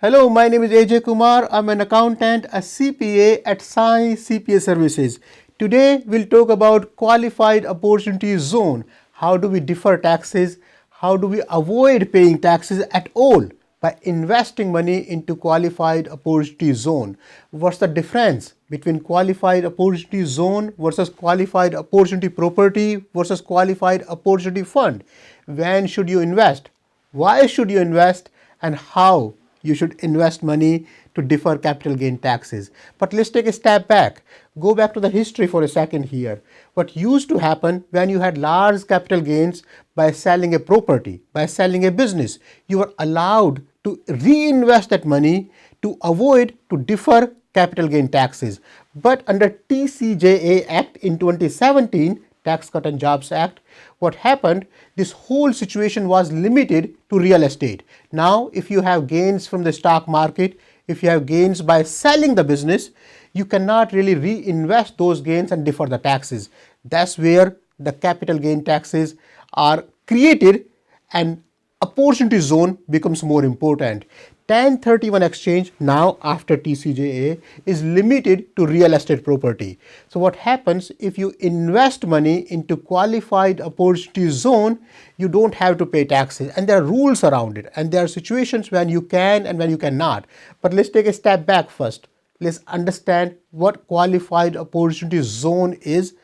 Hello, my name is AJ Kumar. I'm an accountant, a CPA at Sai CPA Services. Today, we'll talk about qualified opportunity zone. How do we defer taxes? How do we avoid paying taxes at all by investing money into qualified opportunity zone? What's the difference between qualified opportunity zone versus qualified opportunity property versus qualified opportunity fund? When should you invest? Why should you invest? And how you should invest money to defer capital gain taxes. But let's take a step back. Go back to the history for a second here. What used to happen when you had large capital gains by selling a property, by selling a business, you were allowed to reinvest that money to avoid, to defer capital gain taxes. But under TCJA Act in 2017, Tax Cut and Jobs Act, what happened, this whole situation was limited to real estate. Now, if you have gains from the stock market, if you have gains by selling the business, you cannot really reinvest those gains and defer the taxes. That's where the capital gain taxes are created and opportunity zone becomes more important. 1031 exchange now after TCJA is limited to real estate property. So what happens if you invest money into qualified opportunity zone, you don't have to pay taxes, and there are rules around it, and there are situations when you can and when you cannot. But let's take a step back first. Let's understand what qualified opportunity zone is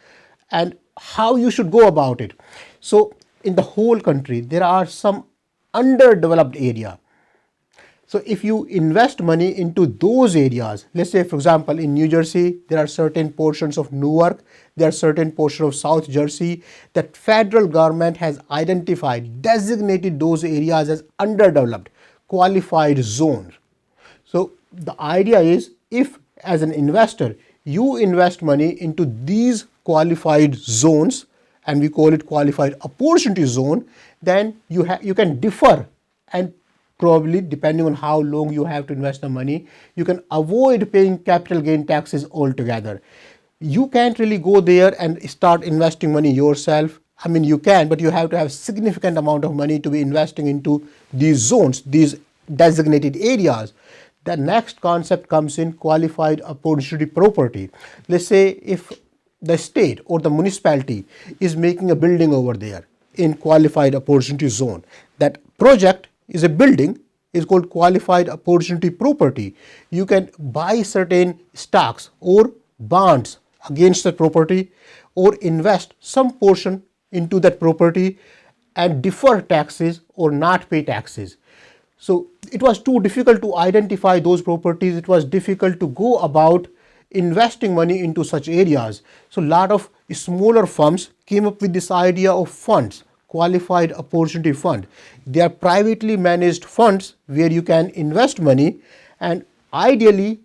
and how you should go about it. So in the whole country, there are some underdeveloped area. So if you invest money into those areas, let's say for example in New Jersey, there are certain portions of Newark, there are certain portions of South Jersey that federal government has identified, designated those areas as underdeveloped, qualified zones. So the idea is, if as an investor you invest money into these qualified zones, and we call it qualified opportunity zone, then you can defer, and probably depending on how long you have to invest the money, you can avoid paying capital gain taxes altogether. You can't really go there and start investing money yourself. I mean, you can, but you have to have significant amount of money to be investing into these zones, these designated areas. The next concept comes in qualified opportunity property. Let's say if the state or the municipality is making a building over there in qualified opportunity zone, that project is a building, is called qualified opportunity property. You can buy certain stocks or bonds against the property, or invest some portion into that property and defer taxes or not pay taxes. So it was too difficult to identify those properties. It was difficult to go about investing money into such areas. So a lot of smaller firms came up with this idea of funds, qualified opportunity fund. They are privately managed funds where you can invest money, and ideally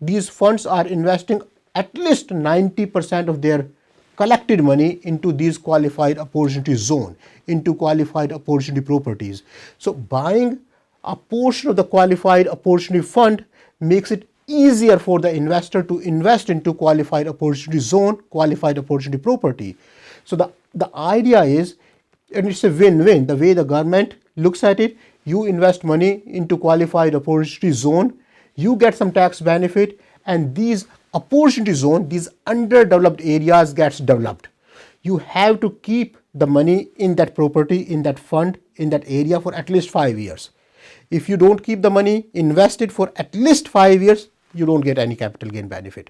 these funds are investing at least 90% of their collected money into these qualified opportunity zone, into qualified opportunity properties. So buying a portion of the qualified opportunity fund makes it easier for the investor to invest into qualified opportunity zone, qualified opportunity property. So the idea is, and it's a win-win, the way the government looks at it, you invest money into qualified opportunity zone, you get some tax benefit, and these opportunity zone, these underdeveloped areas gets developed. You have to keep the money in that property, in that fund, in that area for at least 5 years. If you don't keep the money invested for at least 5 years, you don't get any capital gain benefit.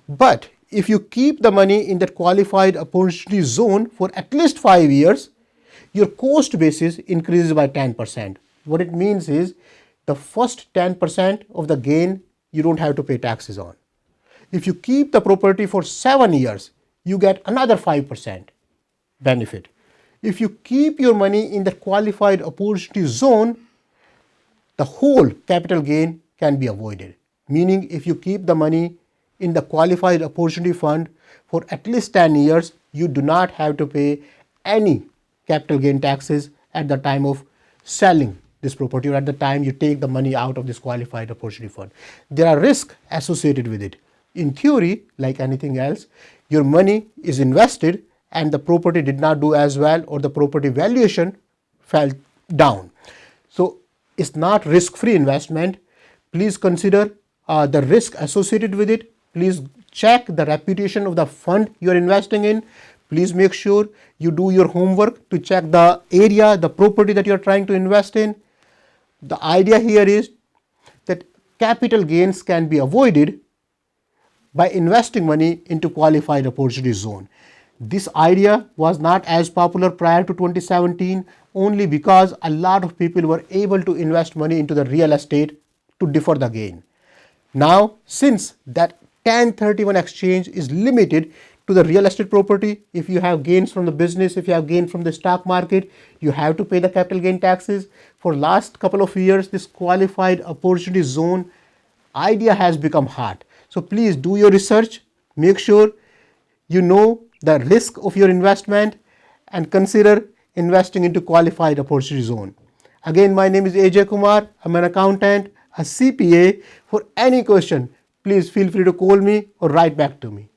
But if you keep the money in that qualified opportunity zone for at least 5 years, your cost basis increases by 10%. What it means is, the first 10% of the gain you don't have to pay taxes on. If you keep the property for 7 years, you get another 5% benefit. If you keep your money in the qualified opportunity zone, the whole capital gain can be avoided. Meaning, if you keep the money in the qualified opportunity fund for at least 10 years, you do not have to pay any capital gain taxes at the time of selling this property, or at the time you take the money out of this qualified opportunity fund. There are risks associated with it. In theory, like anything else, your money is invested and the property did not do as well, or the property valuation fell down. So it's not risk-free investment. Please consider the risk associated with it. Please check the reputation of the fund you are investing in. Please make sure you do your homework to check the area, the property that you are trying to invest in. The idea here is that capital gains can be avoided by investing money into qualified opportunity zone. This idea was not as popular prior to 2017 only because a lot of people were able to invest money into the real estate to defer the gain. Now, since that 1031 exchange is limited to the real estate property, if you have gains from the business, if you have gain from the stock market, you have to pay the capital gain taxes. For last couple of years, this qualified opportunity zone idea has become hot. So please do your research, make sure you know the risk of your investment and consider investing into qualified opportunity zone. Again, my name is Ajay Kumar. I'm an accountant, a CPA. For any question, please feel free to call me or write back to me.